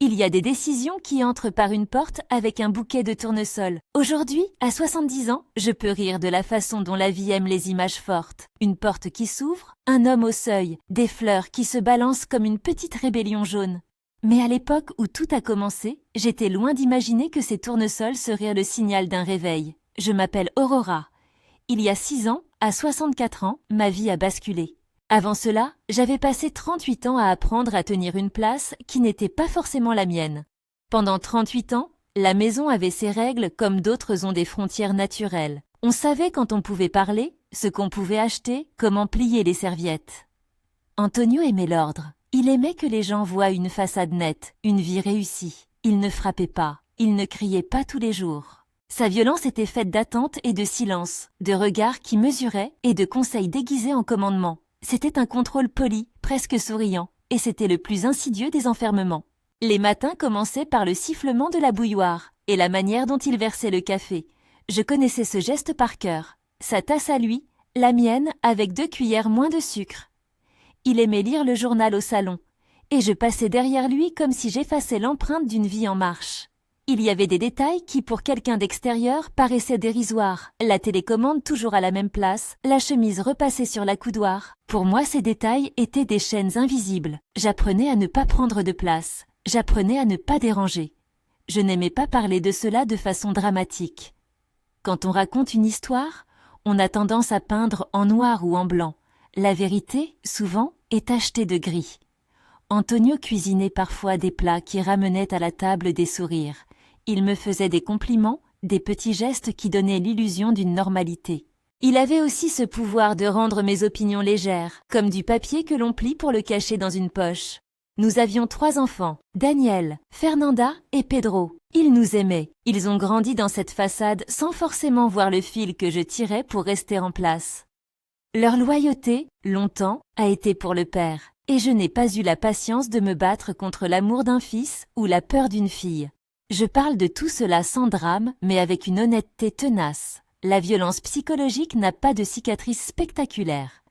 Il y a des décisions qui entrent par une porte avec un bouquet de tournesol. Aujourd'hui, à 70 ans, je peux rire de la façon dont la vie aime les images fortes. Une porte qui s'ouvre, un homme au seuil, des fleurs qui se balancent comme une petite rébellion jaune. Mais à l'époque où tout a commencé, j'étais loin d'imaginer que ces tournesols seraient le signal d'un réveil. Je m'appelle Aurora. Il y a 6 ans, à 64 ans, ma vie a basculé. Avant cela, j'avais passé 38 ans à apprendre à tenir une place qui n'était pas forcément la mienne. Pendant 38 ans, la maison avait ses règles comme d'autres ont des frontières naturelles. On savait quand on pouvait parler, ce qu'on pouvait acheter, comment plier les serviettes. Antonio aimait l'ordre. Il aimait que les gens voient une façade nette, une vie réussie. Il ne frappait pas, il ne criait pas tous les jours. Sa violence était faite d'attente et de silence, de regards qui mesuraient et de conseils déguisés en commandements. C'était un contrôle poli, presque souriant, et c'était le plus insidieux des enfermements. Les matins commençaient par le sifflement de la bouilloire et la manière dont il versait le café. Je connaissais ce geste par cœur. Sa tasse à lui, la mienne avec 2 cuillères moins de sucre. Il aimait lire le journal au salon, et je passais derrière lui comme si j'effaçais l'empreinte d'une vie en marche. Il y avait des détails qui, pour quelqu'un d'extérieur, paraissaient dérisoires. La télécommande toujours à la même place, la chemise repassée sur la coudoir. Pour moi, ces détails étaient des chaînes invisibles. J'apprenais à ne pas prendre de place. J'apprenais à ne pas déranger. Je n'aimais pas parler de cela de façon dramatique. Quand on raconte une histoire, on a tendance à peindre en noir ou en blanc. La vérité, souvent, est tachetée de gris. Antonio cuisinait parfois des plats qui ramenaient à la table des sourires. Il me faisait des compliments, des petits gestes qui donnaient l'illusion d'une normalité. Il avait aussi ce pouvoir de rendre mes opinions légères, comme du papier que l'on plie pour le cacher dans une poche. Nous avions 3 enfants, Daniel, Fernanda et Pedro. Ils nous aimaient. Ils ont grandi dans cette façade sans forcément voir le fil que je tirais pour rester en place. Leur loyauté, longtemps, a été pour le père. Et je n'ai pas eu la patience de me battre contre l'amour d'un fils ou la peur d'une fille. Je parle de tout cela sans drame, mais avec une honnêteté tenace. La violence psychologique n'a pas de cicatrice spectaculaire.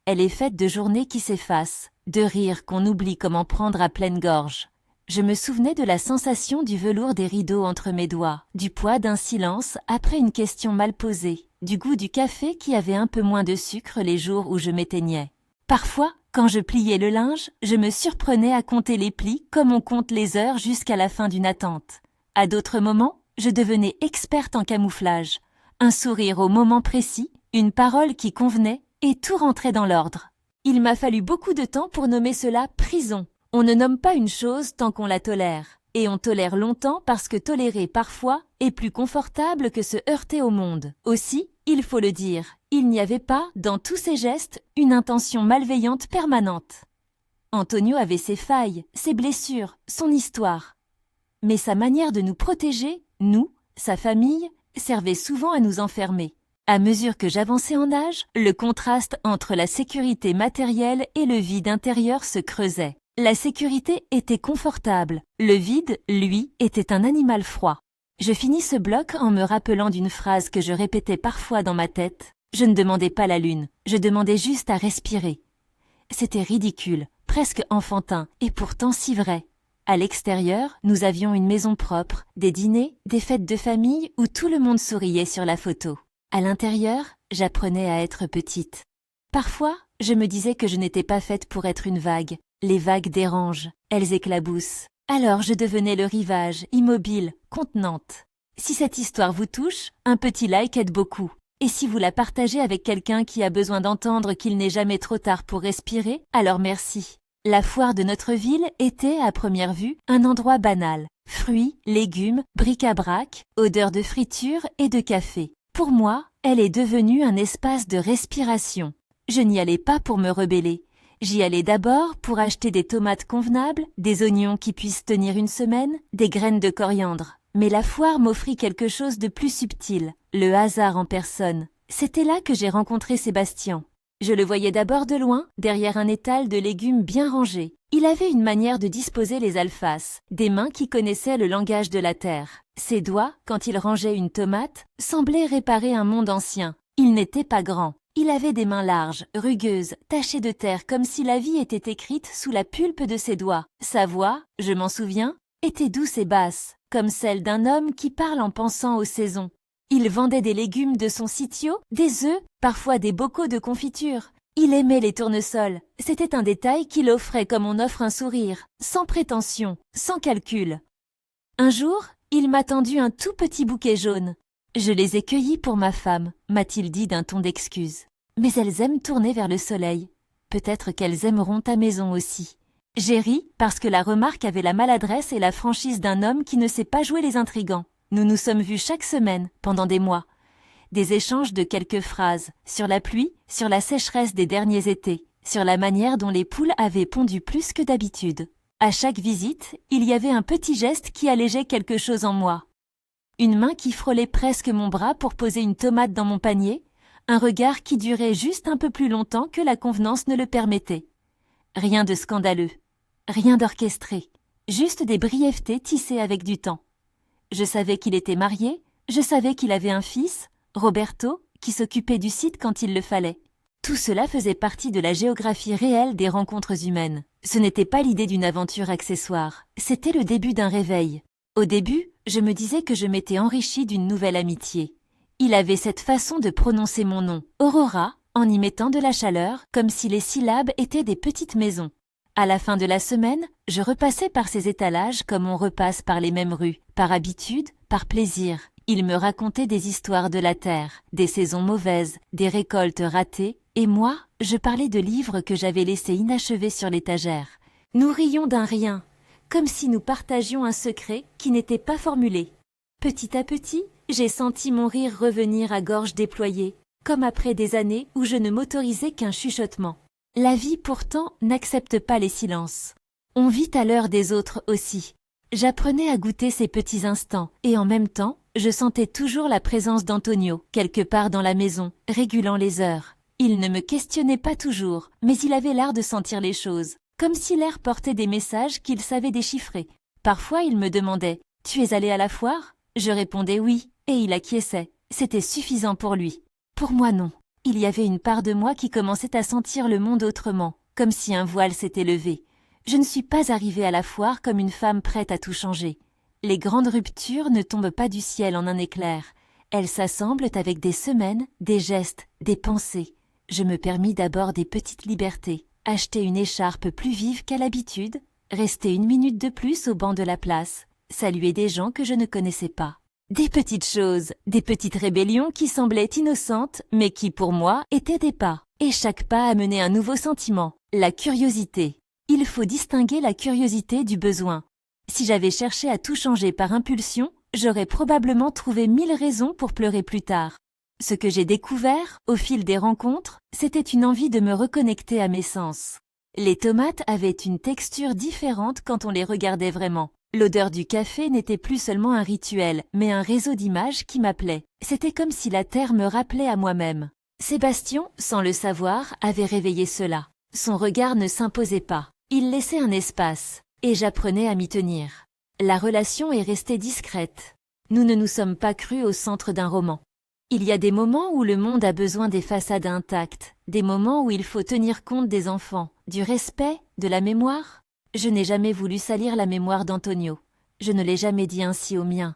Elle est faite de journées qui s'effacent, de rires qu'on oublie comment prendre à pleine gorge. Je me souvenais de la sensation du velours des rideaux entre mes doigts, du poids d'un silence après une question mal posée, du goût du café qui avait un peu moins de sucre les jours où je m'éteignais. Parfois, quand je pliais le linge, je me surprenais à compter les plis comme on compte les heures jusqu'à la fin d'une attente. À d'autres moments, je devenais experte en camouflage. Un sourire au moment précis, une parole qui convenait, et tout rentrait dans l'ordre. Il m'a fallu beaucoup de temps pour nommer cela prison. On ne nomme pas une chose tant qu'on la tolère. Et on tolère longtemps parce que tolérer parfois est plus confortable que se heurter au monde. Aussi, il faut le dire, il n'y avait pas, dans tous ses gestes, une intention malveillante permanente. Antonio avait ses failles, ses blessures, son histoire. Mais sa manière de nous protéger, nous, sa famille, servait souvent à nous enfermer. À mesure que j'avançais en âge, le contraste entre la sécurité matérielle et le vide intérieur se creusait. La sécurité était confortable, le vide, lui, était un animal froid. Je finis ce bloc en me rappelant d'une phrase que je répétais parfois dans ma tête. Je ne demandais pas la lune, je demandais juste à respirer. C'était ridicule, presque enfantin, et pourtant si vrai. À l'extérieur, nous avions une maison propre, des dîners, des fêtes de famille où tout le monde souriait sur la photo. À l'intérieur, j'apprenais à être petite. Parfois, je me disais que je n'étais pas faite pour être une vague. Les vagues dérangent, elles éclaboussent. Alors je devenais le rivage, immobile, contenante. Si cette histoire vous touche, un petit like aide beaucoup. Et si vous la partagez avec quelqu'un qui a besoin d'entendre qu'il n'est jamais trop tard pour respirer, alors merci. La foire de notre ville était, à première vue, un endroit banal. Fruits, légumes, bric-à-brac, odeur de friture et de café. Pour moi, elle est devenue un espace de respiration. Je n'y allais pas pour me rebeller. J'y allais d'abord pour acheter des tomates convenables, des oignons qui puissent tenir une semaine, des graines de coriandre. Mais la foire m'offrit quelque chose de plus subtil, le hasard en personne. C'était là que j'ai rencontré Sébastien. Je le voyais d'abord de loin, derrière un étal de légumes bien rangés. Il avait une manière de disposer les alfaces, des mains qui connaissaient le langage de la terre. Ses doigts, quand il rangeait une tomate, semblaient réparer un monde ancien. Il n'était pas grand. Il avait des mains larges, rugueuses, tachées de terre comme si la vie était écrite sous la pulpe de ses doigts. Sa voix, je m'en souviens, était douce et basse, comme celle d'un homme qui parle en pensant aux saisons. Il vendait des légumes de son sitio, des œufs, parfois des bocaux de confiture. Il aimait les tournesols. C'était un détail qu'il offrait comme on offre un sourire, sans prétention, sans calcul. Un jour, il m'a tendu un tout petit bouquet jaune. Je les ai cueillis pour ma femme, m'a-t-il dit d'un ton d'excuse. Mais elles aiment tourner vers le soleil. Peut-être qu'elles aimeront ta maison aussi. J'ai ri parce que la remarque avait la maladresse et la franchise d'un homme qui ne sait pas jouer les intrigants. Nous nous sommes vus chaque semaine, pendant des mois. Des échanges de quelques phrases, sur la pluie, sur la sécheresse des derniers étés, sur la manière dont les poules avaient pondu plus que d'habitude. À chaque visite, il y avait un petit geste qui allégeait quelque chose en moi. Une main qui frôlait presque mon bras pour poser une tomate dans mon panier, un regard qui durait juste un peu plus longtemps que la convenance ne le permettait. Rien de scandaleux, rien d'orchestré, juste des brièvetés tissées avec du temps. Je savais qu'il était marié, je savais qu'il avait un fils, Roberto, qui s'occupait du site quand il le fallait. Tout cela faisait partie de la géographie réelle des rencontres humaines. Ce n'était pas l'idée d'une aventure accessoire, c'était le début d'un réveil. Au début, je me disais que je m'étais enrichie d'une nouvelle amitié. Il avait cette façon de prononcer mon nom, Aurora, en y mettant de la chaleur, comme si les syllabes étaient des petites maisons. À la fin de la semaine, je repassais par ces étalages comme on repasse par les mêmes rues, par habitude, par plaisir. Il me racontait des histoires de la terre, des saisons mauvaises, des récoltes ratées, et moi, je parlais de livres que j'avais laissés inachevés sur l'étagère. Nous rions d'un rien, comme si nous partagions un secret qui n'était pas formulé. Petit à petit, j'ai senti mon rire revenir à gorge déployée, comme après des années où je ne m'autorisais qu'un chuchotement. La vie pourtant n'accepte pas les silences. On vit à l'heure des autres aussi. J'apprenais à goûter ces petits instants, et en même temps, je sentais toujours la présence d'Antonio, quelque part dans la maison, régulant les heures. Il ne me questionnait pas toujours, mais il avait l'art de sentir les choses, comme si l'air portait des messages qu'il savait déchiffrer. Parfois il me demandait « Tu es allé à la foire ?» Je répondais oui, et il acquiesçait. C'était suffisant pour lui. Pour moi non. Il y avait une part de moi qui commençait à sentir le monde autrement, comme si un voile s'était levé. Je ne suis pas arrivée à la foire comme une femme prête à tout changer. Les grandes ruptures ne tombent pas du ciel en un éclair. Elles s'assemblent avec des semaines, des gestes, des pensées. Je me permis d'abord des petites libertés. Acheter une écharpe plus vive qu'à l'habitude, rester 1 minute de plus au banc de la place, saluer des gens que je ne connaissais pas. Des petites choses, des petites rébellions qui semblaient innocentes, mais qui pour moi étaient des pas. Et chaque pas amenait un nouveau sentiment, la curiosité. Il faut distinguer la curiosité du besoin. Si j'avais cherché à tout changer par impulsion, j'aurais probablement trouvé 1000 raisons pour pleurer plus tard. Ce que j'ai découvert, au fil des rencontres, c'était une envie de me reconnecter à mes sens. Les tomates avaient une texture différente quand on les regardait vraiment. L'odeur du café n'était plus seulement un rituel, mais un réseau d'images qui m'appelait. C'était comme si la terre me rappelait à moi-même. Sébastien, sans le savoir, avait réveillé cela. Son regard ne s'imposait pas. Il laissait un espace, et j'apprenais à m'y tenir. La relation est restée discrète. Nous ne nous sommes pas crus au centre d'un roman. Il y a des moments où le monde a besoin des façades intactes, des moments où il faut tenir compte des enfants, du respect, de la mémoire. Je n'ai jamais voulu salir la mémoire d'Antonio. Je ne l'ai jamais dit ainsi au mien.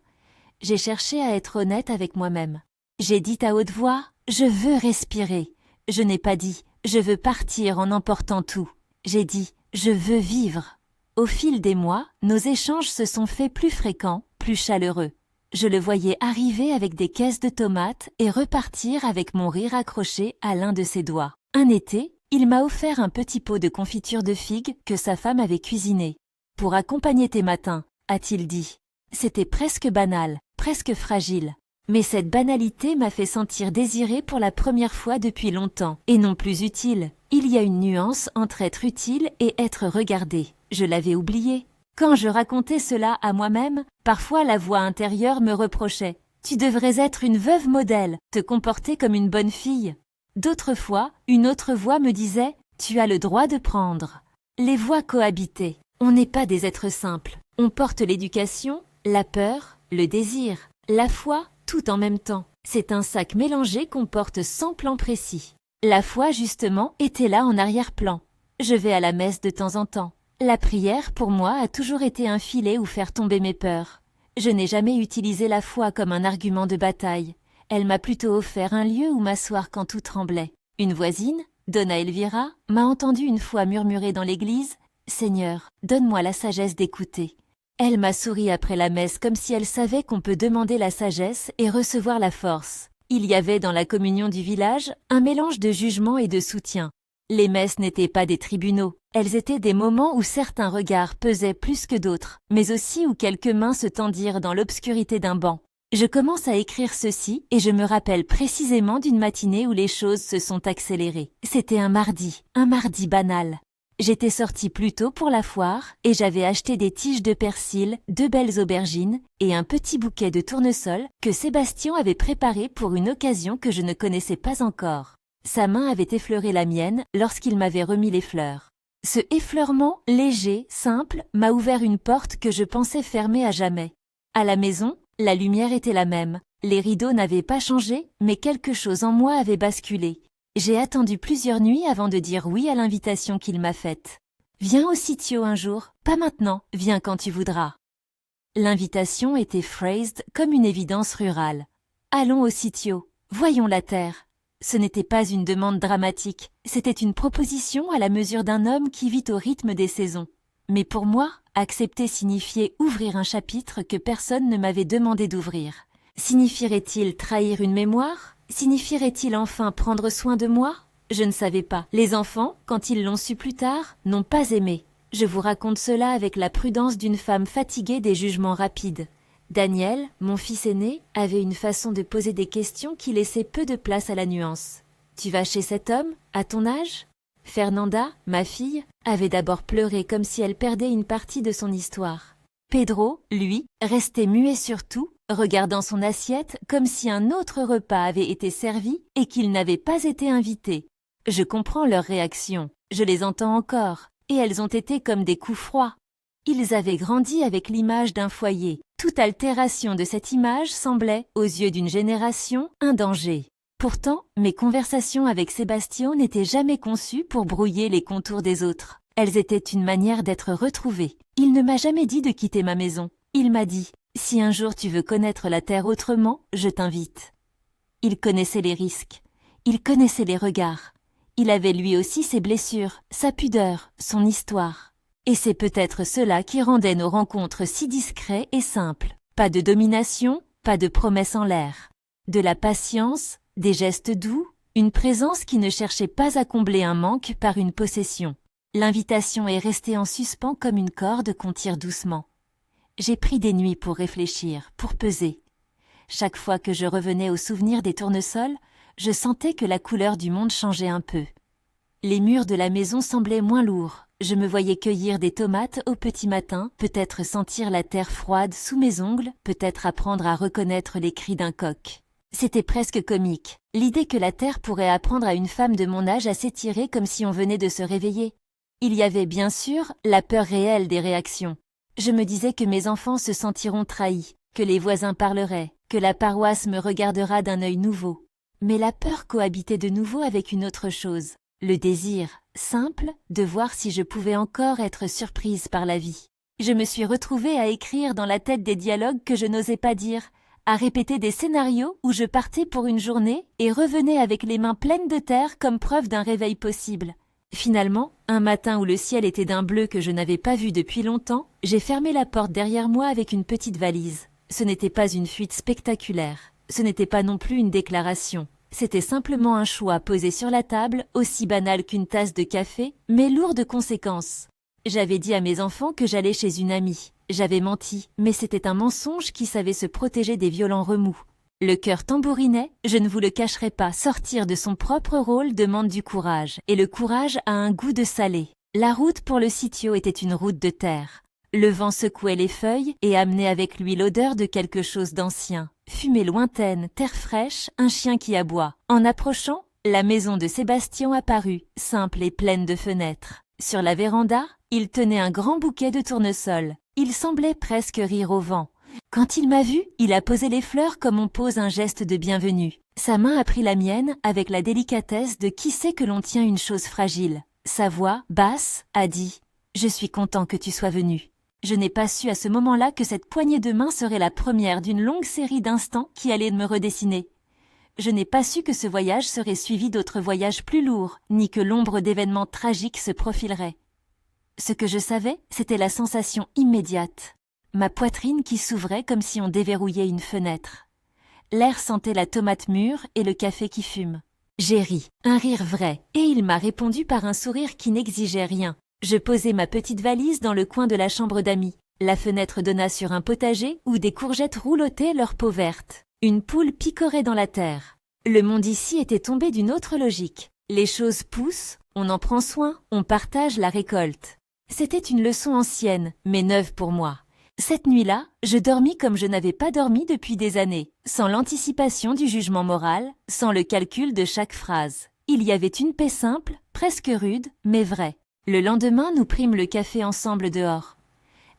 J'ai cherché à être honnête avec moi-même. J'ai dit à haute voix, je veux respirer. Je n'ai pas dit, je veux partir en emportant tout. J'ai dit, je veux vivre. Au fil des mois, nos échanges se sont faits plus fréquents, plus chaleureux. Je le voyais arriver avec des caisses de tomates et repartir avec mon rire accroché à l'un de ses doigts. Un été, il m'a offert un petit pot de confiture de figues que sa femme avait cuisiné. « Pour accompagner tes matins », a-t-il dit. C'était presque banal, presque fragile. Mais cette banalité m'a fait sentir désirée pour la première fois depuis longtemps, et non plus utile. Il y a une nuance entre être utile et être regardé. Je l'avais oublié. Quand je racontais cela à moi-même, parfois la voix intérieure me reprochait « Tu devrais être une veuve modèle, te comporter comme une bonne fille ». D'autres fois, une autre voix me disait « Tu as le droit de prendre ». Les voix cohabitaient. On n'est pas des êtres simples. On porte l'éducation, la peur, le désir, la foi, tout en même temps. C'est un sac mélangé qu'on porte sans plan précis. La foi, justement, était là en arrière-plan. Je vais à la messe de temps en temps. La prière, pour moi, a toujours été un filet où faire tomber mes peurs. Je n'ai jamais utilisé la foi comme un argument de bataille. Elle m'a plutôt offert un lieu où m'asseoir quand tout tremblait. Une voisine, Donna Elvira, m'a entendu une fois murmurer dans l'église « Seigneur, donne-moi la sagesse d'écouter ». Elle m'a souri après la messe comme si elle savait qu'on peut demander la sagesse et recevoir la force. Il y avait dans la communion du village un mélange de jugement et de soutien. Les messes n'étaient pas des tribunaux, elles étaient des moments où certains regards pesaient plus que d'autres, mais aussi où quelques mains se tendirent dans l'obscurité d'un banc. Je commence à écrire ceci et je me rappelle précisément d'une matinée où les choses se sont accélérées. C'était un mardi banal. J'étais sortie plus tôt pour la foire et j'avais acheté des tiges de persil, 2 belles aubergines et un petit bouquet de tournesol que Sébastien avait préparé pour une occasion que je ne connaissais pas encore. Sa main avait effleuré la mienne lorsqu'il m'avait remis les fleurs. Ce effleurement, léger, simple, m'a ouvert une porte que je pensais fermée à jamais. À la maison, la lumière était la même. Les rideaux n'avaient pas changé, mais quelque chose en moi avait basculé. J'ai attendu plusieurs nuits avant de dire oui à l'invitation qu'il m'a faite. Viens au sitio un jour, pas maintenant, viens quand tu voudras. L'invitation était phrased comme une évidence rurale. Allons au sitio, voyons la terre. Ce n'était pas une demande dramatique, c'était une proposition à la mesure d'un homme qui vit au rythme des saisons. Mais pour moi, accepter signifiait ouvrir un chapitre que personne ne m'avait demandé d'ouvrir. Signifierait-il trahir une mémoire ? Signifierait-il enfin prendre soin de moi ? Je ne savais pas. Les enfants, quand ils l'ont su plus tard, n'ont pas aimé. Je vous raconte cela avec la prudence d'une femme fatiguée des jugements rapides. Daniel, mon fils aîné, avait une façon de poser des questions qui laissait peu de place à la nuance. « Tu vas chez cet homme, à ton âge ?» Fernanda, ma fille, avait d'abord pleuré comme si elle perdait une partie de son histoire. Pedro, lui, restait muet sur tout, regardant son assiette comme si un autre repas avait été servi et qu'il n'avait pas été invité. Je comprends leurs réactions, je les entends encore, et elles ont été comme des coups froids. Ils avaient grandi avec l'image d'un foyer. Toute altération de cette image semblait, aux yeux d'une génération, un danger. Pourtant, mes conversations avec Sébastien n'étaient jamais conçues pour brouiller les contours des autres. Elles étaient une manière d'être retrouvées. Il ne m'a jamais dit de quitter ma maison. Il m'a dit « Si un jour tu veux connaître la terre autrement, je t'invite ». Il connaissait les risques. Il connaissait les regards. Il avait lui aussi ses blessures, sa pudeur, son histoire. Et c'est peut-être cela qui rendait nos rencontres si discrets et simples. Pas de domination, pas de promesses en l'air. De la patience, des gestes doux, une présence qui ne cherchait pas à combler un manque par une possession. L'invitation est restée en suspens comme une corde qu'on tire doucement. J'ai pris des nuits pour réfléchir, pour peser. Chaque fois que je revenais au souvenir des tournesols, je sentais que la couleur du monde changeait un peu. Les murs de la maison semblaient moins lourds. Je me voyais cueillir des tomates au petit matin, peut-être sentir la terre froide sous mes ongles, peut-être apprendre à reconnaître les cris d'un coq. C'était presque comique, l'idée que la terre pourrait apprendre à une femme de mon âge à s'étirer comme si on venait de se réveiller. Il y avait bien sûr la peur réelle des réactions. Je me disais que mes enfants se sentiront trahis, que les voisins parleraient, que la paroisse me regardera d'un œil nouveau. Mais la peur cohabitait de nouveau avec une autre chose, le désir, simple, de voir si je pouvais encore être surprise par la vie. Je me suis retrouvée à écrire dans la tête des dialogues que je n'osais pas dire, à répéter des scénarios où je partais pour une journée et revenais avec les mains pleines de terre comme preuve d'un réveil possible. Finalement, un matin où le ciel était d'un bleu que je n'avais pas vu depuis longtemps, j'ai fermé la porte derrière moi avec une petite valise. Ce n'était pas une fuite spectaculaire. Ce n'était pas non plus une déclaration. C'était simplement un choix posé sur la table, aussi banal qu'une tasse de café, mais lourd de conséquences. J'avais dit à mes enfants que j'allais chez une amie. J'avais menti, mais c'était un mensonge qui savait se protéger des violents remous. Le cœur tambourinait, je ne vous le cacherai pas, sortir de son propre rôle demande du courage, et le courage a un goût de salé. La route pour le sitio était une route de terre. Le vent secouait les feuilles et amenait avec lui l'odeur de quelque chose d'ancien. Fumée lointaine, terre fraîche, un chien qui aboie. En approchant, la maison de Sébastien apparut, simple et pleine de fenêtres. Sur la véranda, il tenait un grand bouquet de tournesols. Il semblait presque rire au vent. Quand il m'a vue, il a posé les fleurs comme on pose un geste de bienvenue. Sa main a pris la mienne avec la délicatesse de qui sait que l'on tient une chose fragile. Sa voix, basse, a dit Je suis content que tu sois venu. Je n'ai pas su à ce moment-là que cette poignée de main serait la première d'une longue série d'instants qui allaient me redessiner. Je n'ai pas su que ce voyage serait suivi d'autres voyages plus lourds, ni que l'ombre d'événements tragiques se profilerait. Ce que je savais, c'était la sensation immédiate. Ma poitrine qui s'ouvrait comme si on déverrouillait une fenêtre. L'air sentait la tomate mûre et le café qui fume. J'ai ri, un rire vrai, et il m'a répondu par un sourire qui n'exigeait rien. Je posai ma petite valise dans le coin de la chambre d'amis. La fenêtre donna sur un potager où des courgettes roulottaient leur peau verte. Une poule picorait dans la terre. Le monde ici était tombé d'une autre logique. Les choses poussent, on en prend soin, on partage la récolte. C'était une leçon ancienne, mais neuve pour moi. Cette nuit-là, je dormis comme je n'avais pas dormi depuis des années, sans l'anticipation du jugement moral, sans le calcul de chaque phrase. Il y avait une paix simple, presque rude, mais vraie. Le lendemain, nous prîmes le café ensemble dehors.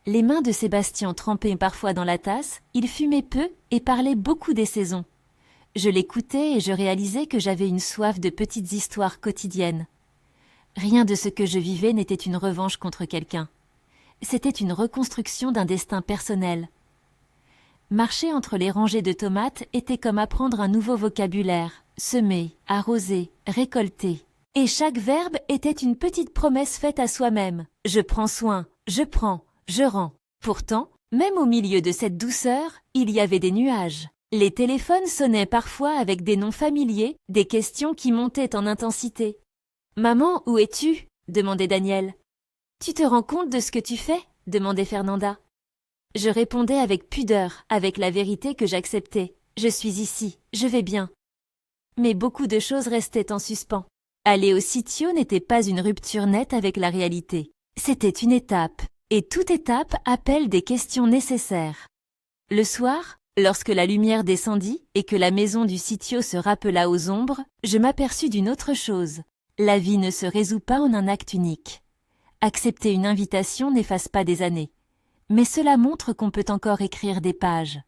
Les mains de Sébastien trempaient parfois dans la tasse, il fumait peu et parlait beaucoup des saisons. Je l'écoutais et je réalisais que j'avais une soif de petites histoires quotidiennes. Rien de ce que je vivais n'était une revanche contre quelqu'un. C'était une reconstruction d'un destin personnel. Marcher entre les rangées de tomates était comme apprendre un nouveau vocabulaire, semer, arroser, récolter. Et chaque verbe était une petite promesse faite à soi-même. Je prends soin, je prends, je rends. Pourtant, même au milieu de cette douceur, il y avait des nuages. Les téléphones sonnaient parfois avec des noms familiers, des questions qui montaient en intensité. « Maman, où es-tu » demandait Daniel. « Tu te rends compte de ce que tu fais » demandait Fernanda. Je répondais avec pudeur, avec la vérité que j'acceptais. Je suis ici, je vais bien. Mais beaucoup de choses restaient en suspens. Aller au sitio n'était pas une rupture nette avec la réalité. C'était une étape, et toute étape appelle des questions nécessaires. Le soir, lorsque la lumière descendit et que la maison du sitio se rappela aux ombres, je m'aperçus d'une autre chose. La vie ne se résout pas en un acte unique. Accepter une invitation n'efface pas des années. Mais cela montre qu'on peut encore écrire des pages.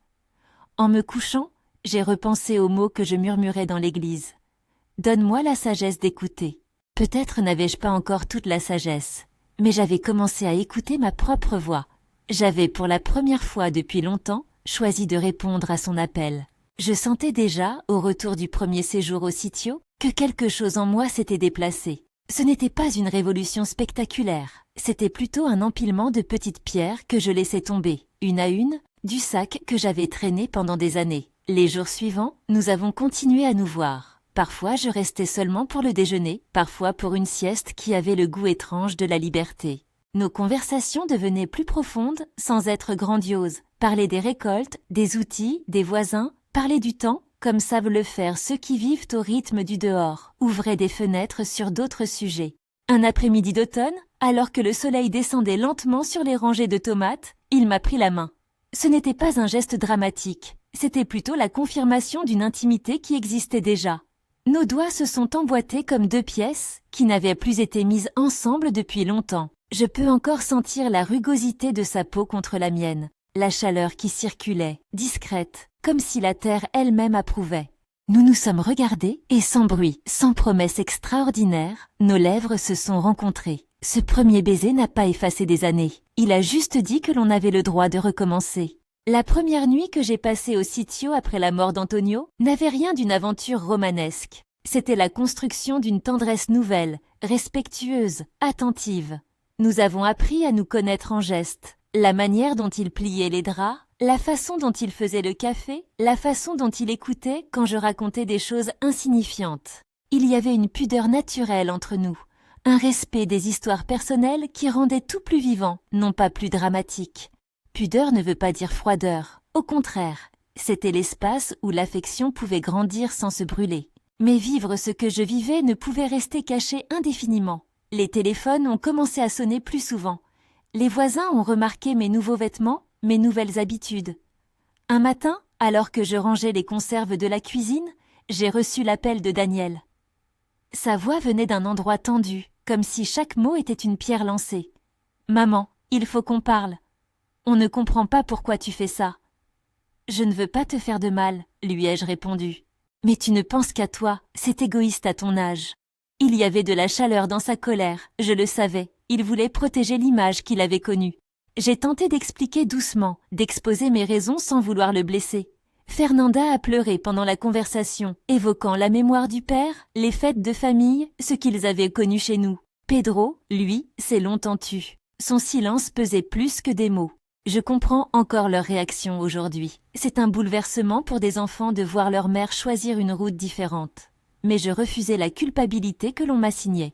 En me couchant, j'ai repensé aux mots que je murmurais dans l'église. Donne-moi la sagesse d'écouter. Peut-être n'avais-je pas encore toute la sagesse, mais j'avais commencé à écouter ma propre voix. J'avais pour la première fois depuis longtemps choisi de répondre à son appel. Je sentais déjà, au retour du premier séjour au sitio, que quelque chose en moi s'était déplacé. Ce n'était pas une révolution spectaculaire, c'était plutôt un empilement de petites pierres que je laissais tomber, une à une, du sac que j'avais traîné pendant des années. Les jours suivants, nous avons continué à nous voir. Parfois, je restais seulement pour le déjeuner, parfois pour une sieste qui avait le goût étrange de la liberté. Nos conversations devenaient plus profondes sans être grandioses. Parler des récoltes, des outils, des voisins, parler du temps, comme savent le faire ceux qui vivent au rythme du dehors, ouvraient des fenêtres sur d'autres sujets. Un après-midi d'automne, alors que le soleil descendait lentement sur les rangées de tomates, il m'a pris la main. Ce n'était pas un geste dramatique, c'était plutôt la confirmation d'une intimité qui existait déjà. Nos doigts se sont emboîtés comme deux pièces qui n'avaient plus été mises ensemble depuis longtemps. Je peux encore sentir la rugosité de sa peau contre la mienne, la chaleur qui circulait, discrète, comme si la terre elle-même approuvait. Nous nous sommes regardés et sans bruit, sans promesse extraordinaire, nos lèvres se sont rencontrées. Ce premier baiser n'a pas effacé des années. Il a juste dit que l'on avait le droit de recommencer. La première nuit que j'ai passée au sitio après la mort d'Antonio n'avait rien d'une aventure romanesque. C'était la construction d'une tendresse nouvelle, respectueuse, attentive. Nous avons appris à nous connaître en gestes. La manière dont il pliait les draps, la façon dont il faisait le café, la façon dont il écoutait quand je racontais des choses insignifiantes. Il y avait une pudeur naturelle entre nous, un respect des histoires personnelles qui rendait tout plus vivant, non pas plus dramatique. Pudeur ne veut pas dire froideur, au contraire, c'était l'espace où l'affection pouvait grandir sans se brûler. Mais vivre ce que je vivais ne pouvait rester caché indéfiniment. Les téléphones ont commencé à sonner plus souvent. Les voisins ont remarqué mes nouveaux vêtements, mes nouvelles habitudes. Un matin, alors que je rangeais les conserves de la cuisine, j'ai reçu l'appel de Daniel. Sa voix venait d'un endroit tendu, comme si chaque mot était une pierre lancée. « Maman, il faut qu'on parle. On ne comprend pas pourquoi tu fais ça. »« Je ne veux pas te faire de mal, » lui ai-je répondu. « Mais tu ne penses qu'à toi, c'est égoïste à ton âge. » Il y avait de la chaleur dans sa colère, je le savais, Il voulait protéger l'image qu'il avait connue. J'ai tenté d'expliquer doucement, d'exposer mes raisons sans vouloir le blesser. Fernanda a pleuré pendant la conversation, évoquant la mémoire du père, les fêtes de famille, ce qu'ils avaient connu chez nous. Pedro, lui, s'est longtemps tu. Son silence pesait plus que des mots. Je comprends encore leur réaction aujourd'hui. C'est un bouleversement pour des enfants de voir leur mère choisir une route différente. Mais je refusais la culpabilité que l'on m'assignait.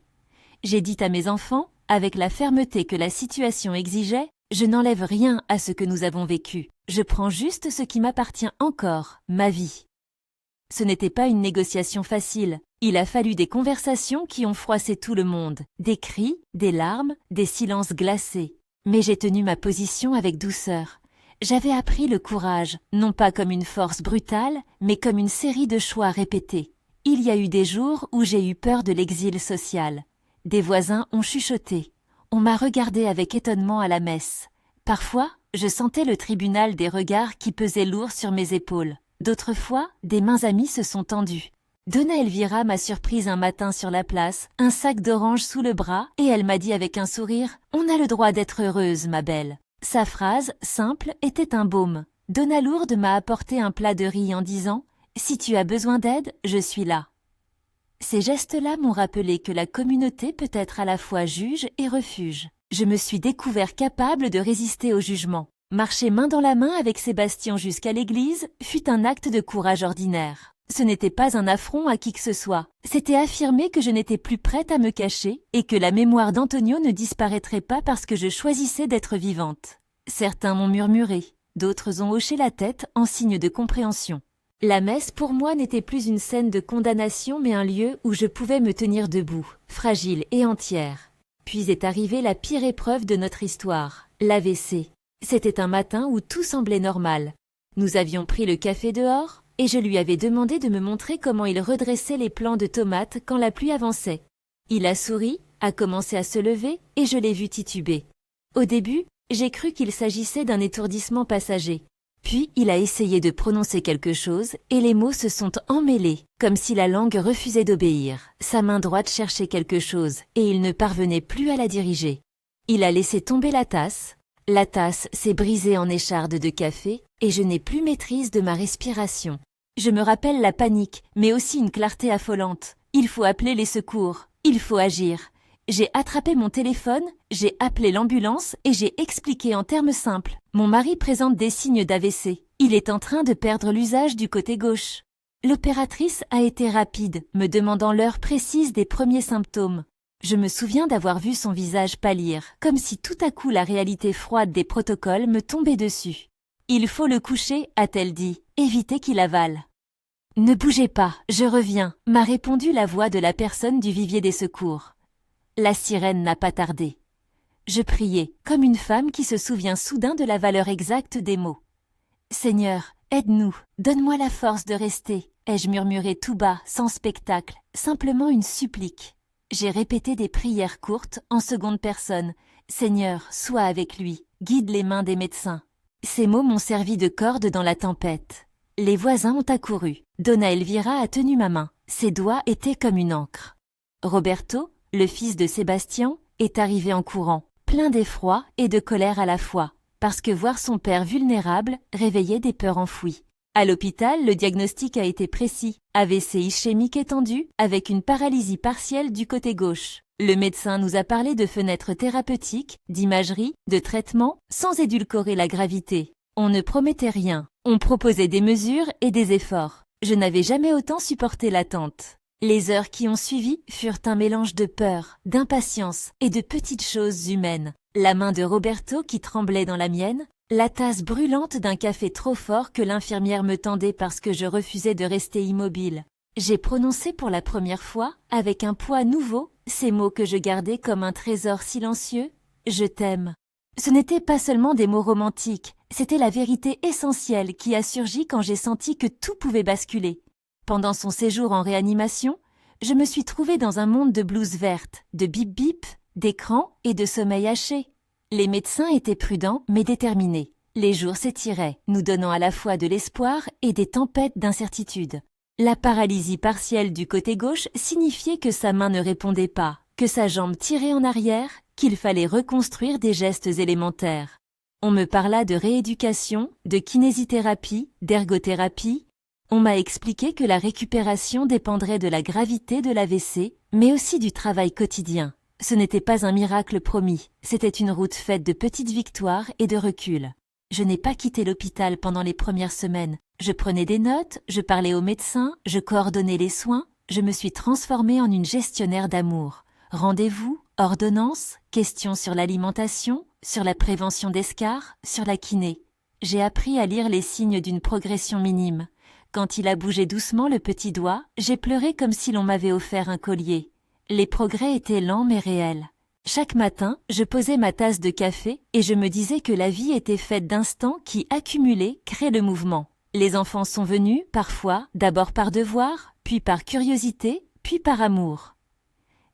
J'ai dit à mes enfants, avec la fermeté que la situation exigeait, je n'enlève rien à ce que nous avons vécu. Je prends juste ce qui m'appartient encore, ma vie. Ce n'était pas une négociation facile. Il a fallu des conversations qui ont froissé tout le monde. Des cris, des larmes, des silences glacés. Mais j'ai tenu ma position avec douceur. J'avais appris le courage, non pas comme une force brutale, mais comme une série de choix répétés. Il y a eu des jours où j'ai eu peur de l'exil social. Des voisins ont chuchoté. On m'a regardé avec étonnement à la messe. Parfois, je sentais le tribunal des regards qui pesaient lourd sur mes épaules. D'autres fois, des mains amies se sont tendues. Donna Elvira m'a surprise un matin sur la place, un sac d'oranges sous le bras, et elle m'a dit avec un sourire « On a le droit d'être heureuse, ma belle ». Sa phrase, simple, était un baume. Donna Lourdes m'a apporté un plat de riz en disant « Si tu as besoin d'aide, je suis là ». Ces gestes-là m'ont rappelé que la communauté peut être à la fois juge et refuge. Je me suis découvert capable de résister au jugement. Marcher main dans la main avec Sébastien jusqu'à l'église fut un acte de courage ordinaire. Ce n'était pas un affront à qui que ce soit. C'était affirmer que je n'étais plus prête à me cacher et que la mémoire d'Antonio ne disparaîtrait pas parce que je choisissais d'être vivante. Certains m'ont murmuré, d'autres ont hoché la tête en signe de compréhension. La messe pour moi n'était plus une scène de condamnation mais un lieu où je pouvais me tenir debout, fragile et entière. Puis est arrivée la pire épreuve de notre histoire, l'AVC. C'était un matin où tout semblait normal. Nous avions pris le café dehors et je lui avais demandé de me montrer comment il redressait les plants de tomates quand la pluie avançait. Il a souri, a commencé à se lever et je l'ai vu tituber. Au début, j'ai cru qu'il s'agissait d'un étourdissement passager. Puis il a essayé de prononcer quelque chose et les mots se sont emmêlés, comme si la langue refusait d'obéir. Sa main droite cherchait quelque chose et il ne parvenait plus à la diriger. Il a laissé tomber la tasse s'est brisée en échardes de café et je n'ai plus maîtrise de ma respiration. Je me rappelle la panique, mais aussi une clarté affolante. Il faut appeler les secours, il faut agir. J'ai attrapé mon téléphone, j'ai appelé l'ambulance et j'ai expliqué en termes simples. Mon mari présente des signes d'AVC. Il est en train de perdre l'usage du côté gauche. L'opératrice a été rapide, me demandant l'heure précise des premiers symptômes. Je me souviens d'avoir vu son visage pâlir, comme si tout à coup la réalité froide des protocoles me tombait dessus. « Il faut le coucher », a-t-elle dit, « évitez qu'il avale ». « Ne bougez pas, je reviens », m'a répondu la voix de la personne du vivier des secours. La sirène n'a pas tardé. Je priais, comme une femme qui se souvient soudain de la valeur exacte des mots. « Seigneur, aide-nous, donne-moi la force de rester », ai-je murmuré tout bas, sans spectacle, simplement une supplique. J'ai répété des prières courtes, en seconde personne. « Seigneur, sois avec lui, guide les mains des médecins ». Ces mots m'ont servi de corde dans la tempête. Les voisins ont accouru. Donna Elvira a tenu ma main. Ses doigts étaient comme une encre. Roberto, le fils de Sébastien, est arrivé en courant, plein d'effroi et de colère à la fois, parce que voir son père vulnérable réveillait des peurs enfouies. À l'hôpital, le diagnostic a été précis. AVC ischémique étendu, avec une paralysie partielle du côté gauche. Le médecin nous a parlé de fenêtres thérapeutiques, d'imagerie, de traitement, sans édulcorer la gravité. On ne promettait rien. On proposait des mesures et des efforts. Je n'avais jamais autant supporté l'attente. Les heures qui ont suivi furent un mélange de peur, d'impatience et de petites choses humaines. La main de Roberto qui tremblait dans la mienne, la tasse brûlante d'un café trop fort que l'infirmière me tendait parce que je refusais de rester immobile. J'ai prononcé pour la première fois, avec un poids nouveau, ces mots que je gardais comme un trésor silencieux, « Je t'aime ». Ce n'étaient pas seulement des mots romantiques, c'était la vérité essentielle qui a surgi quand j'ai senti que tout pouvait basculer. Pendant son séjour en réanimation, je me suis trouvée dans un monde de blouses vertes, de bip-bip, d'écrans et de sommeil haché. Les médecins étaient prudents mais déterminés. Les jours s'étiraient, nous donnant à la fois de l'espoir et des tempêtes d'incertitude. La paralysie partielle du côté gauche signifiait que sa main ne répondait pas, que sa jambe tirait en arrière qu'il fallait reconstruire des gestes élémentaires. On me parla de rééducation, de kinésithérapie, d'ergothérapie. On m'a expliqué que la récupération dépendrait de la gravité de l'AVC, mais aussi du travail quotidien. Ce n'était pas un miracle promis, c'était une route faite de petites victoires et de recul. Je n'ai pas quitté l'hôpital pendant les premières semaines. Je prenais des notes, je parlais aux médecins, je coordonnais les soins, je me suis transformée en une gestionnaire d'amour. Rendez-vous, ordonnances, questions sur l'alimentation, sur la prévention d'escarres, sur la kiné. J'ai appris à lire les signes d'une progression minime. Quand il a bougé doucement le petit doigt, j'ai pleuré comme si l'on m'avait offert un collier. Les progrès étaient lents mais réels. Chaque matin, je posais ma tasse de café et je me disais que la vie était faite d'instants qui, accumulés, créent le mouvement. Les enfants sont venus, parfois, d'abord par devoir, puis par curiosité, puis par amour.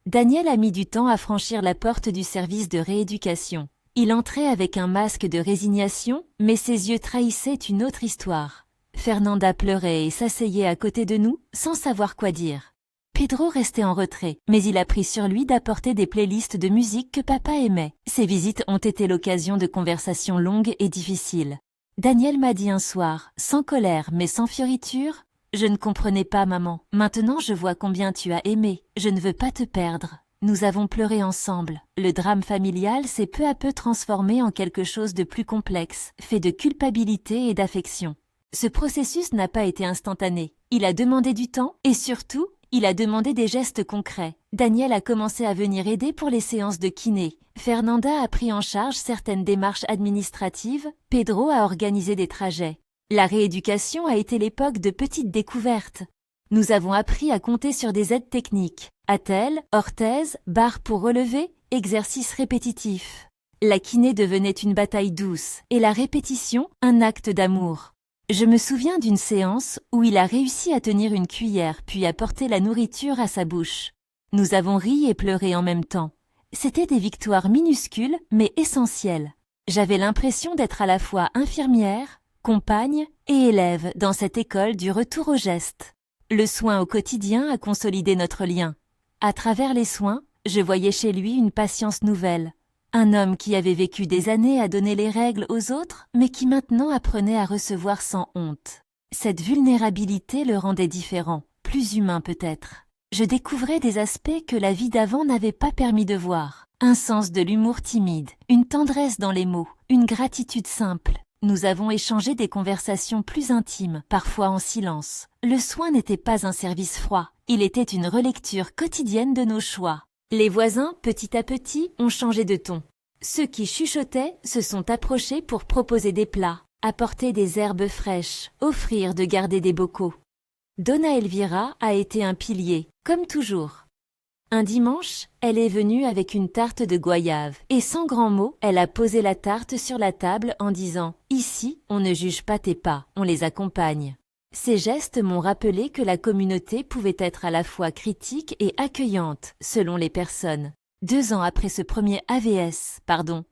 Daniel a mis du temps à franchir la porte du service de rééducation. Il entrait avec un masque de résignation, mais ses yeux trahissaient une autre histoire. Fernanda pleurait et s'asseyait à côté de nous, sans savoir quoi dire. Pedro restait en retrait, mais il a pris sur lui d'apporter des playlists de musique que papa aimait. Ces visites ont été l'occasion de conversations longues et difficiles. Daniel m'a dit un soir, sans colère mais sans fioriture, « Je ne comprenais pas, maman. Maintenant je vois combien tu as aimé. Je ne veux pas te perdre. » Nous avons pleuré ensemble. Le drame familial s'est peu à peu transformé en quelque chose de plus complexe, fait de culpabilité et d'affection. Ce processus n'a pas été instantané. Il a demandé du temps et surtout, il a demandé des gestes concrets. Daniel a commencé à venir aider pour les séances de kiné. Fernanda a pris en charge certaines démarches administratives. Pedro a organisé des trajets. La rééducation a été l'époque de petites découvertes. Nous avons appris à compter sur des aides techniques. Attelles, orthèses, barres pour relever, exercices répétitifs. La kiné devenait une bataille douce et la répétition un acte d'amour. Je me souviens d'une séance où il a réussi à tenir une cuillère puis à porter la nourriture à sa bouche. Nous avons ri et pleuré en même temps. C'étaient des victoires minuscules mais essentielles. J'avais l'impression d'être à la fois infirmière, compagne et élève dans cette école du retour au geste. Le soin au quotidien a consolidé notre lien. À travers les soins, je voyais chez lui une patience nouvelle. Un homme qui avait vécu des années à donner les règles aux autres, mais qui maintenant apprenait à recevoir sans honte. Cette vulnérabilité le rendait différent, plus humain peut-être. Je découvrais des aspects que la vie d'avant n'avait pas permis de voir. Un sens de l'humour timide, une tendresse dans les mots, une gratitude simple. Nous avons échangé des conversations plus intimes, parfois en silence. Le soin n'était pas un service froid, il était une relecture quotidienne de nos choix. Les voisins, petit à petit, ont changé de ton. Ceux qui chuchotaient se sont approchés pour proposer des plats, apporter des herbes fraîches, offrir de garder des bocaux. Donna Elvira a été un pilier, comme toujours. Un dimanche, elle est venue avec une tarte de goyave et sans grand mot, elle a posé la tarte sur la table en disant « Ici, on ne juge pas tes pas, on les accompagne ». Ces gestes m'ont rappelé que la communauté pouvait être à la fois critique et accueillante selon les personnes. 2 ans après ce premier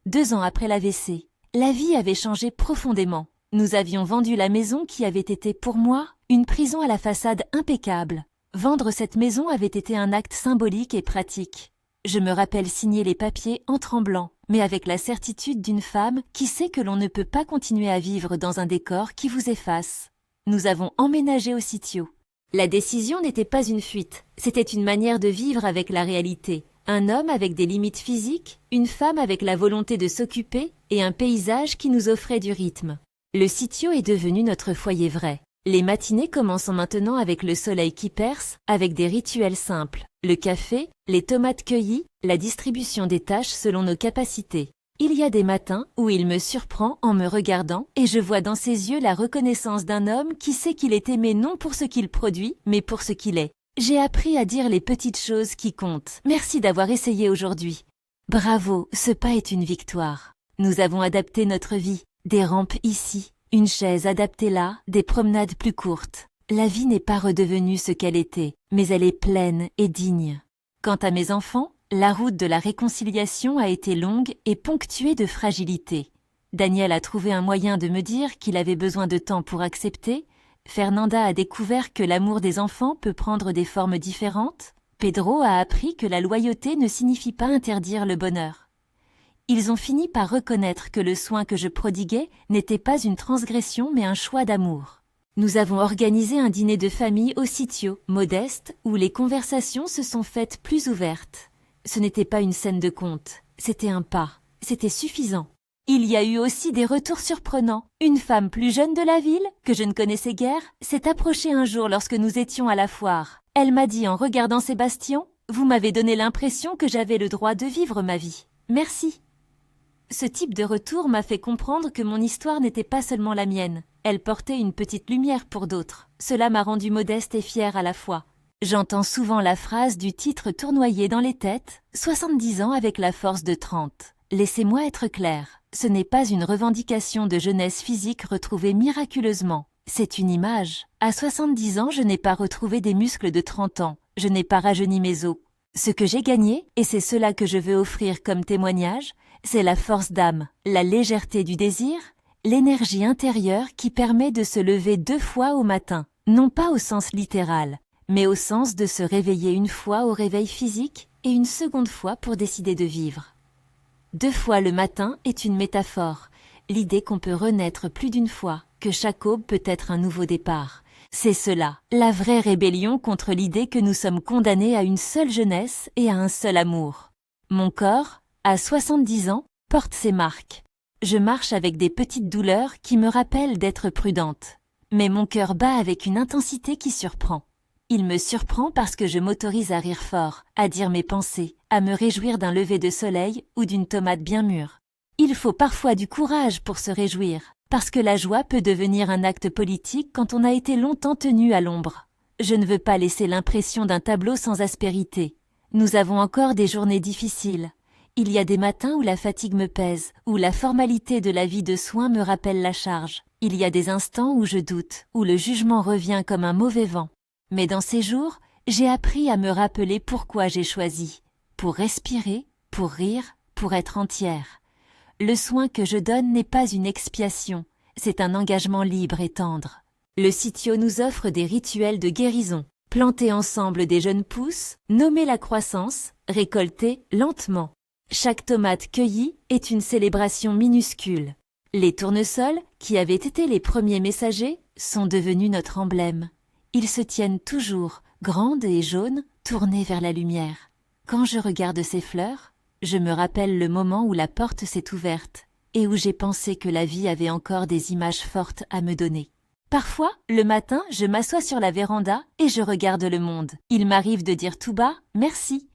2 ans après l'AVC, la vie avait changé profondément. Nous avions vendu la maison qui avait été pour moi une prison à la façade impeccable. Vendre cette maison avait été un acte symbolique et pratique. Je me rappelle signer les papiers en tremblant, mais avec la certitude d'une femme qui sait que l'on ne peut pas continuer à vivre dans un décor qui vous efface. Nous avons emménagé au Sitio. La décision n'était pas une fuite, c'était une manière de vivre avec la réalité. Un homme avec des limites physiques, une femme avec la volonté de s'occuper et un paysage qui nous offrait du rythme. Le Sitio est devenu notre foyer vrai. Les matinées commencent maintenant avec le soleil qui perce, avec des rituels simples. Le café, les tomates cueillies, la distribution des tâches selon nos capacités. Il y a des matins où il me surprend en me regardant et je vois dans ses yeux la reconnaissance d'un homme qui sait qu'il est aimé non pour ce qu'il produit, mais pour ce qu'il est. J'ai appris à dire les petites choses qui comptent. Merci d'avoir essayé aujourd'hui. Bravo, ce pas est une victoire. Nous avons adapté notre vie. Des rampes ici, une chaise adaptée là, des promenades plus courtes. La vie n'est pas redevenue ce qu'elle était, mais elle est pleine et digne. Quant à mes enfants, la route de la réconciliation a été longue et ponctuée de fragilité. Daniel a trouvé un moyen de me dire qu'il avait besoin de temps pour accepter. Fernanda a découvert que l'amour des enfants peut prendre des formes différentes. Pedro a appris que la loyauté ne signifie pas interdire le bonheur. Ils ont fini par reconnaître que le soin que je prodiguais n'était pas une transgression mais un choix d'amour. Nous avons organisé un dîner de famille au sitio, modeste, où les conversations se sont faites plus ouvertes. Ce n'était pas une scène de conte, c'était un pas, c'était suffisant. Il y a eu aussi des retours surprenants. Une femme plus jeune de la ville, que je ne connaissais guère, s'est approchée un jour lorsque nous étions à la foire. Elle m'a dit en regardant Sébastien, « Vous m'avez donné l'impression que j'avais le droit de vivre ma vie. Merci. » Ce type de retour m'a fait comprendre que mon histoire n'était pas seulement la mienne. Elle portait une petite lumière pour d'autres. Cela m'a rendue modeste et fière à la fois. J'entends souvent la phrase du titre tournoyer dans les têtes, 70 ans avec la force de 30. Laissez-moi être clair, ce n'est pas une revendication de jeunesse physique retrouvée miraculeusement. C'est une image. À 70 ans, je n'ai pas retrouvé des muscles de 30 ans. Je n'ai pas rajeuni mes os. Ce que j'ai gagné, et c'est cela que je veux offrir comme témoignage, c'est la force d'âme, la légèreté du désir, l'énergie intérieure qui permet de se lever 2 fois au matin, non pas au sens littéral, mais au sens de se réveiller une fois au réveil physique et une seconde fois pour décider de vivre. 2 fois le matin est une métaphore, l'idée qu'on peut renaître plus d'une fois, que chaque aube peut être un nouveau départ. C'est cela, la vraie rébellion contre l'idée que nous sommes condamnés à une seule jeunesse et à un seul amour. Mon corps, à 70 ans, porte ses marques. Je marche avec des petites douleurs qui me rappellent d'être prudente. Mais mon cœur bat avec une intensité qui surprend. Il me surprend parce que je m'autorise à rire fort, à dire mes pensées, à me réjouir d'un lever de soleil ou d'une tomate bien mûre. Il faut parfois du courage pour se réjouir, parce que la joie peut devenir un acte politique quand on a été longtemps tenu à l'ombre. Je ne veux pas laisser l'impression d'un tableau sans aspérité. Nous avons encore des journées difficiles. Il y a des matins où la fatigue me pèse, où la formalité de la vie de soins me rappelle la charge. Il y a des instants où je doute, où le jugement revient comme un mauvais vent. Mais dans ces jours, j'ai appris à me rappeler pourquoi j'ai choisi. Pour respirer, pour rire, pour être entière. Le soin que je donne n'est pas une expiation, c'est un engagement libre et tendre. Le sitio nous offre des rituels de guérison. Planter ensemble des jeunes pousses, nommer la croissance, récolter lentement. Chaque tomate cueillie est une célébration minuscule. Les tournesols, qui avaient été les premiers messagers, sont devenus notre emblème. Ils se tiennent toujours, grandes et jaunes, tournées vers la lumière. Quand je regarde ces fleurs, je me rappelle le moment où la porte s'est ouverte et où j'ai pensé que la vie avait encore des images fortes à me donner. Parfois, le matin, je m'assois sur la véranda et je regarde le monde. Il m'arrive de dire tout bas « merci ».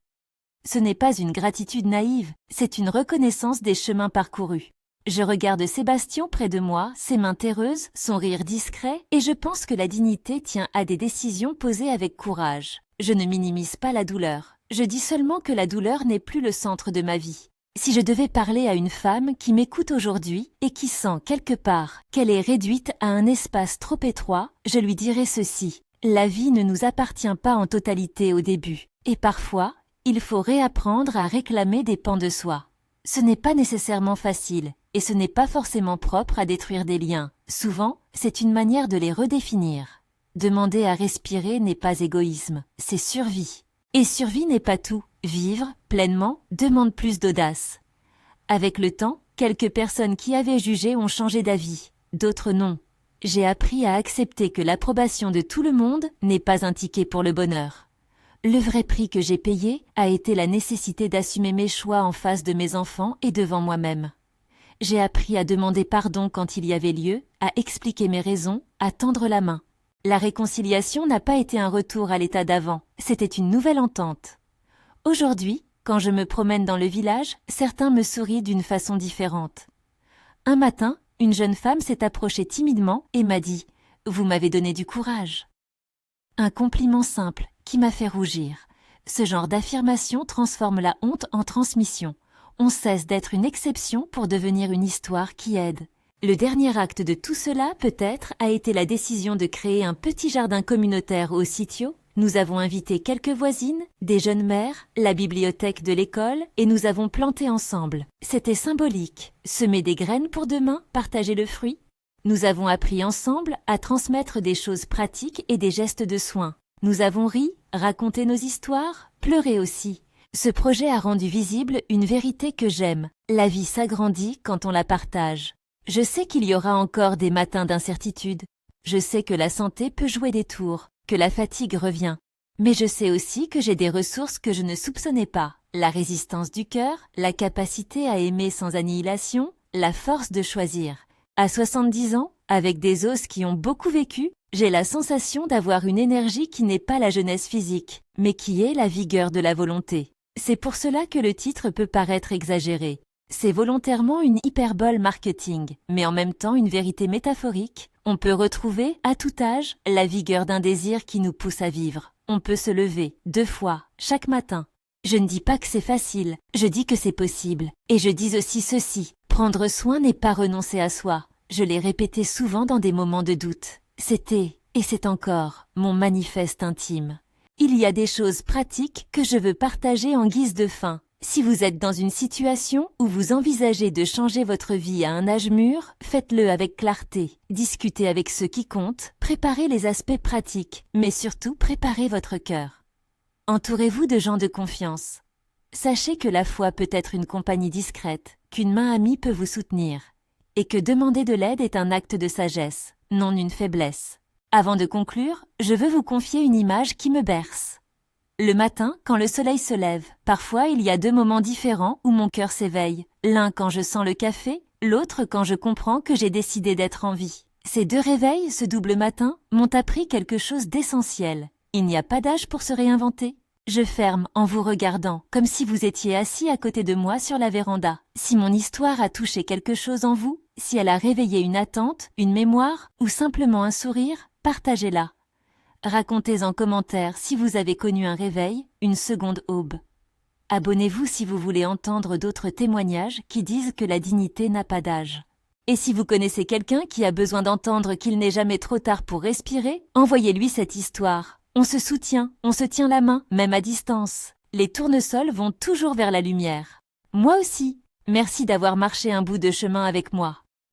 Ce n'est pas une gratitude naïve, c'est une reconnaissance des chemins parcourus. Je regarde Sébastien près de moi, ses mains terreuses, son rire discret, et je pense que la dignité tient à des décisions posées avec courage. Je ne minimise pas la douleur. Je dis seulement que la douleur n'est plus le centre de ma vie. Si je devais parler à une femme qui m'écoute aujourd'hui et qui sent quelque part qu'elle est réduite à un espace trop étroit, je lui dirais ceci. La vie ne nous appartient pas en totalité au début. Et parfois, il faut réapprendre à réclamer des pans de soi. Ce n'est pas nécessairement facile, et ce n'est pas forcément propre à détruire des liens. Souvent, c'est une manière de les redéfinir. Demander à respirer n'est pas égoïsme, c'est survie. Et survie n'est pas tout. Vivre, pleinement, demande plus d'audace. Avec le temps, quelques personnes qui avaient jugé ont changé d'avis, d'autres non. J'ai appris à accepter que l'approbation de tout le monde n'est pas un ticket pour le bonheur. Le vrai prix que j'ai payé a été la nécessité d'assumer mes choix en face de mes enfants et devant moi-même. J'ai appris à demander pardon quand il y avait lieu, à expliquer mes raisons, à tendre la main. La réconciliation n'a pas été un retour à l'état d'avant, c'était une nouvelle entente. Aujourd'hui, quand je me promène dans le village, certains me sourient d'une façon différente. Un matin, une jeune femme s'est approchée timidement et m'a dit « Vous m'avez donné du courage ». Un compliment simple qui m'a fait rougir. Ce genre d'affirmation transforme la honte en transmission. On cesse d'être une exception pour devenir une histoire qui aide. Le dernier acte de tout cela, peut-être, a été la décision de créer un petit jardin communautaire au sitio. Nous avons invité quelques voisines, des jeunes mères, la bibliothèque de l'école et nous avons planté ensemble. C'était symbolique. Semer des graines pour demain, partager le fruit. Nous avons appris ensemble à transmettre des choses pratiques et des gestes de soin. Nous avons ri, raconté nos histoires, pleuré aussi. Ce projet a rendu visible une vérité que j'aime. La vie s'agrandit quand on la partage. Je sais qu'il y aura encore des matins d'incertitude. Je sais que la santé peut jouer des tours, que la fatigue revient. Mais je sais aussi que j'ai des ressources que je ne soupçonnais pas. La résistance du cœur, la capacité à aimer sans annihilation, la force de choisir. À 70 ans, avec des os qui ont beaucoup vécu, j'ai la sensation d'avoir une énergie qui n'est pas la jeunesse physique, mais qui est la vigueur de la volonté. C'est pour cela que le titre peut paraître exagéré. C'est volontairement une hyperbole marketing, mais en même temps une vérité métaphorique. On peut retrouver, à tout âge, la vigueur d'un désir qui nous pousse à vivre. On peut se lever 2 fois, chaque matin. Je ne dis pas que c'est facile, je dis que c'est possible. Et je dis aussi ceci, prendre soin n'est pas renoncer à soi. Je l'ai répété souvent dans des moments de doute. C'était, et c'est encore, mon manifeste intime. Il y a des choses pratiques que je veux partager en guise de fin. Si vous êtes dans une situation où vous envisagez de changer votre vie à un âge mûr, faites-le avec clarté. Discutez avec ceux qui comptent, préparez les aspects pratiques, mais surtout préparez votre cœur. Entourez-vous de gens de confiance. Sachez que la foi peut être une compagnie discrète, qu'une main amie peut vous soutenir, et que demander de l'aide est un acte de sagesse, non une faiblesse. Avant de conclure, je veux vous confier une image qui me berce. Le matin, quand le soleil se lève, parfois il y a 2 moments différents où mon cœur s'éveille. L'un quand je sens le café, l'autre quand je comprends que j'ai décidé d'être en vie. Ces 2 réveils, ce double matin, m'ont appris quelque chose d'essentiel. Il n'y a pas d'âge pour se réinventer. Je ferme en vous regardant, comme si vous étiez assis à côté de moi sur la véranda. Si mon histoire a touché quelque chose en vous, si elle a réveillé une attente, une mémoire ou simplement un sourire, partagez-la. Racontez en commentaire si vous avez connu un réveil, une seconde aube. Abonnez-vous si vous voulez entendre d'autres témoignages qui disent que la dignité n'a pas d'âge. Et si vous connaissez quelqu'un qui a besoin d'entendre qu'il n'est jamais trop tard pour respirer, envoyez-lui cette histoire. On se soutient, on se tient la main, même à distance. Les tournesols vont toujours vers la lumière. Moi aussi. Merci d'avoir marché un bout de chemin avec moi.